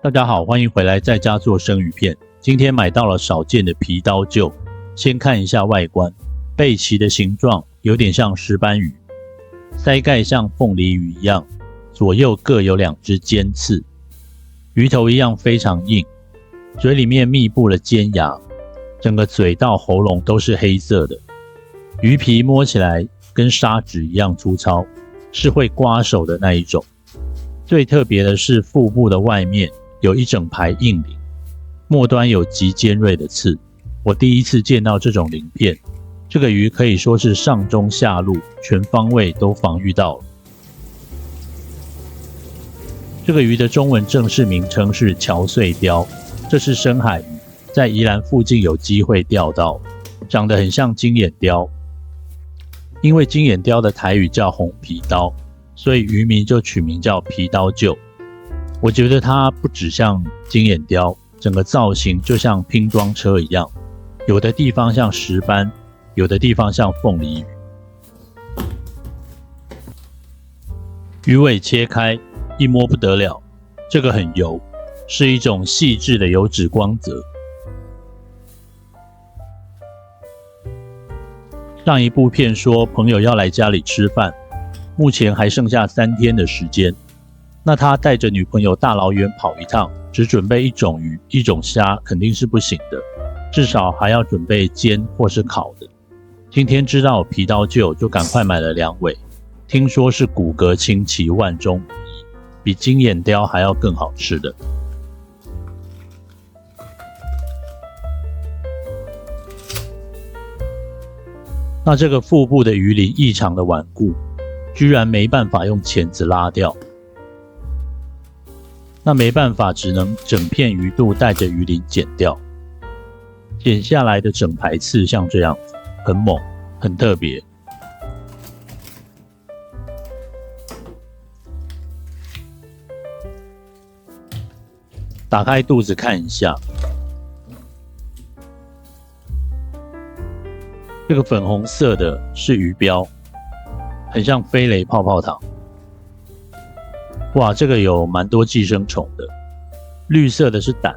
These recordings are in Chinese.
大家好，欢迎回来在家做生鱼片。今天买到了少见的皮刀臼，先看一下外观。背鳍的形状有点像石斑鱼，鳃盖像凤梨鱼一样，左右各有2只尖刺。鱼头一样非常硬，嘴里面密布了尖牙，整个嘴到喉咙都是黑色的。鱼皮摸起来跟砂纸一样粗糙，是会刮手的那一种。最特别的是腹部的外面有一整排硬鳞，末端有极尖锐的刺。我第一次见到这种鳞片，这个鱼可以说是上中下路全方位都防御到了。这个鱼的中文正式名称是桥穗鲷，这是深海鱼，在宜兰附近有机会钓到，长得很像金眼鲷。因为金眼鲷的台语叫红皮刀，所以渔民就取名叫皮刀臼。我觉得它不只像金眼鲷，整个造型就像拼装车一样，有的地方像石斑，有的地方像凤梨鱼。鱼尾切开，一摸不得了，这个很油，是一种细致的油脂光泽。上一部片说朋友要来家里吃饭，目前还剩下3天的时间。那他带着女朋友大老远跑一趟，只准备一种鱼、一种虾，肯定是不行的，至少还要准备煎或是烤的。今天知道有皮刀臼，就赶快买了2尾，听说是骨骼清奇，万中无一，比金眼鲷还要更好吃的。那这个腹部的鱼鳞异常的顽固，居然没办法用钳子拉掉。那没办法，只能整片鱼肚带着鱼鳞剪掉。剪下来的整排刺像这样子，很猛，很特别。打开肚子看一下，这个粉红色的是鱼标，很像飞雷泡泡糖。哇，这个有蛮多寄生虫的。绿色的是胆，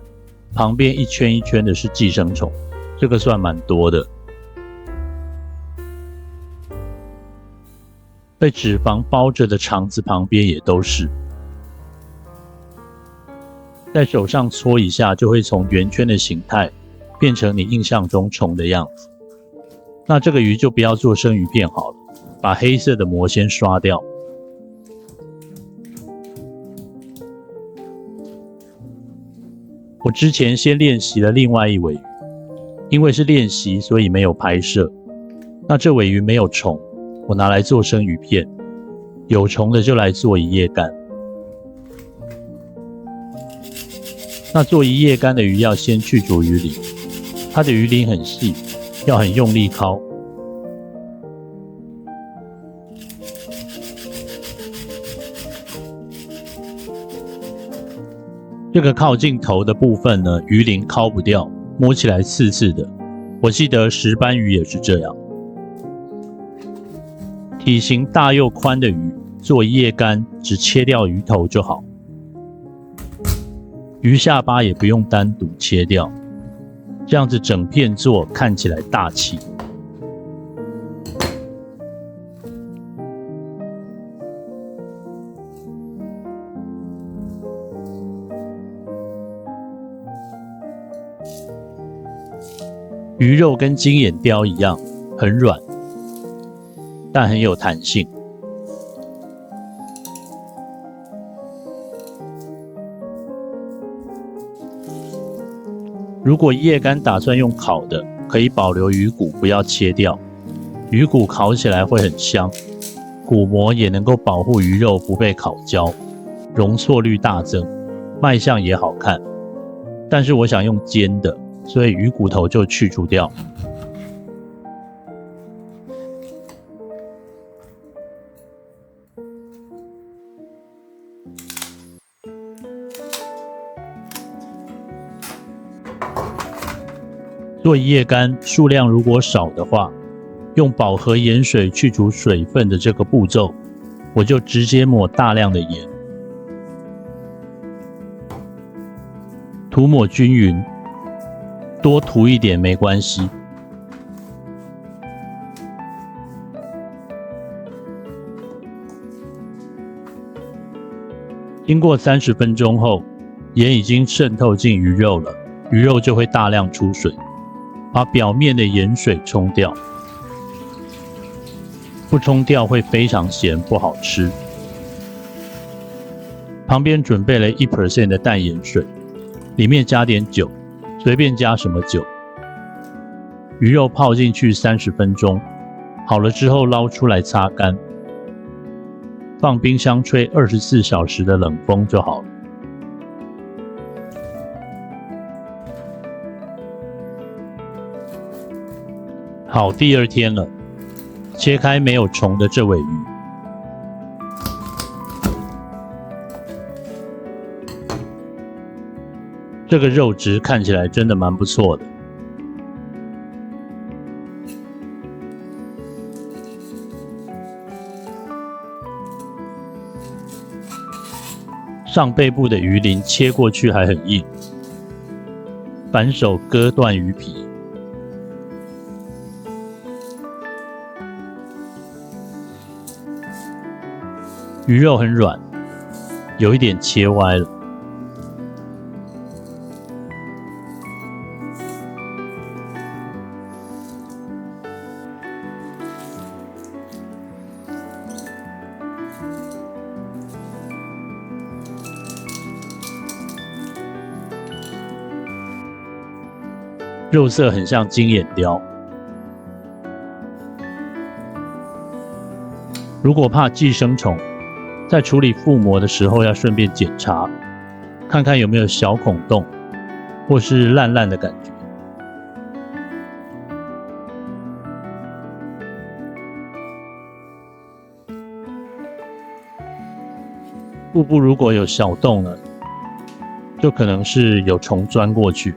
旁边一圈一圈的是寄生虫，这个算蛮多的。被脂肪包着的肠子旁边也都是。在手上搓一下，就会从圆圈的形态变成你印象中虫的样子。那这个鱼就不要做生鱼片好了，把黑色的膜先刷掉。我之前先练习了另外一尾鱼，因为是练习，所以没有拍摄。那这尾鱼没有虫，我拿来做生鱼片，有虫的就来做一夜干。那做一夜干的鱼要先去除鱼鳞，它的鱼鳞很细，要很用力敲。这个靠近头的部分呢，鱼鳞敲不掉，摸起来刺刺的。我记得石斑鱼也是这样。体型大又宽的鱼，做一夜干只切掉鱼头就好，鱼下巴也不用单独切掉，这样子整片做看起来大气。鱼肉跟金眼鲷一样，很软，但很有弹性。如果一夜干打算用烤的，可以保留鱼骨，不要切掉。鱼骨烤起来会很香，骨膜也能够保护鱼肉不被烤焦，容错率大增，卖相也好看。但是我想用煎的，所以鱼骨头就去除掉。做一夜干，数量如果少的话，用饱和盐水去除水分的这个步骤，我就直接抹大量的盐。涂抹均匀，多涂一点没关系。经过30分钟后，盐已经渗透进鱼肉了，鱼肉就会大量出水，把表面的盐水冲掉。不冲掉会非常咸，不好吃。旁边准备了1% 的淡盐水，里面加点酒，随便加什么酒。鱼肉泡进去30分钟，好了之后捞出来擦干，放冰箱吹24小时的冷风就好了。好，第2天了，切开没有虫的这尾鱼。这个肉质看起来真的蛮不错的。上背部的鱼鳞切过去还很硬，反手割断鱼皮。鱼肉很软，有一点切歪了。肉色很像金眼雕。如果怕寄生虫，在处理腹膜的时候要顺便检查，看看有没有小孔洞，或是烂烂的感觉。腹部如果有小洞呢，就可能是有虫钻过去。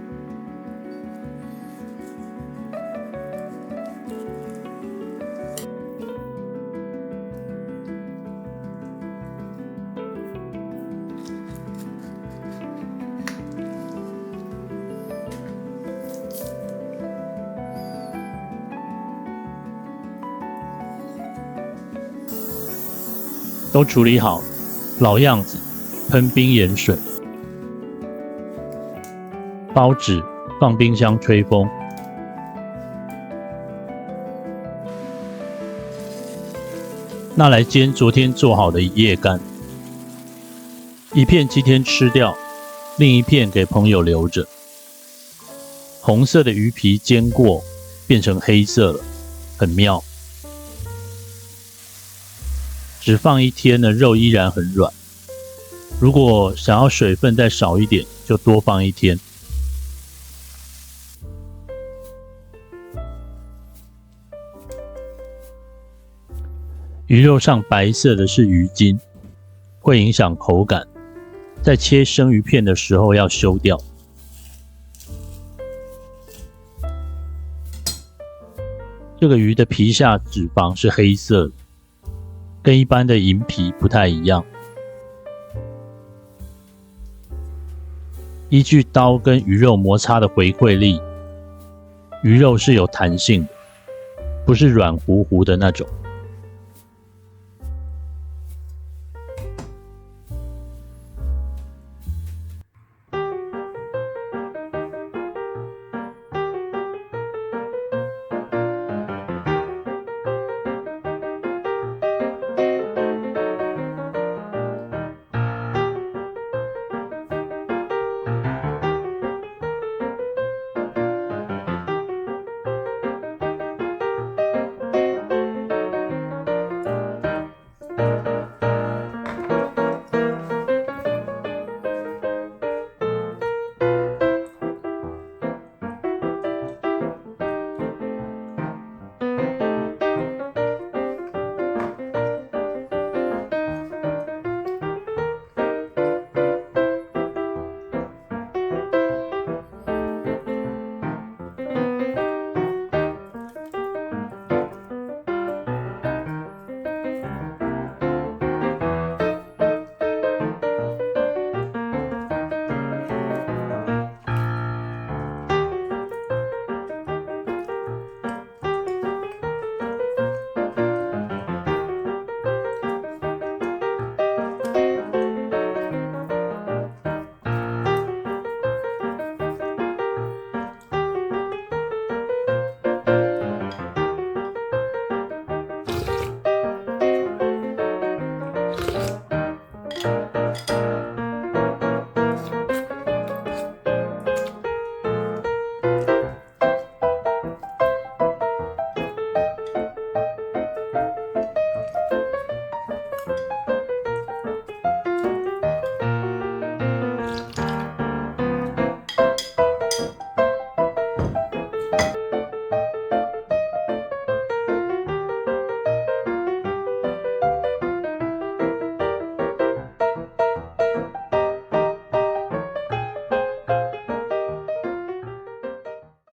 都处理好，老样子，喷冰盐水，包纸放冰箱吹风。拿来煎昨天做好的一夜干，一片今天吃掉，另一片给朋友留着。红色的鱼皮煎过，变成黑色了，很妙。只放1天呢，肉依然很软。如果想要水分再少一点，就多放1天。鱼肉上白色的是鱼筋，会影响口感，在切生鱼片的时候要修掉。这个鱼的皮下脂肪是黑色的，跟一般的银皮不太一样。依据刀跟鱼肉摩擦的回馈力，鱼肉是有弹性的，不是软糊糊的那种。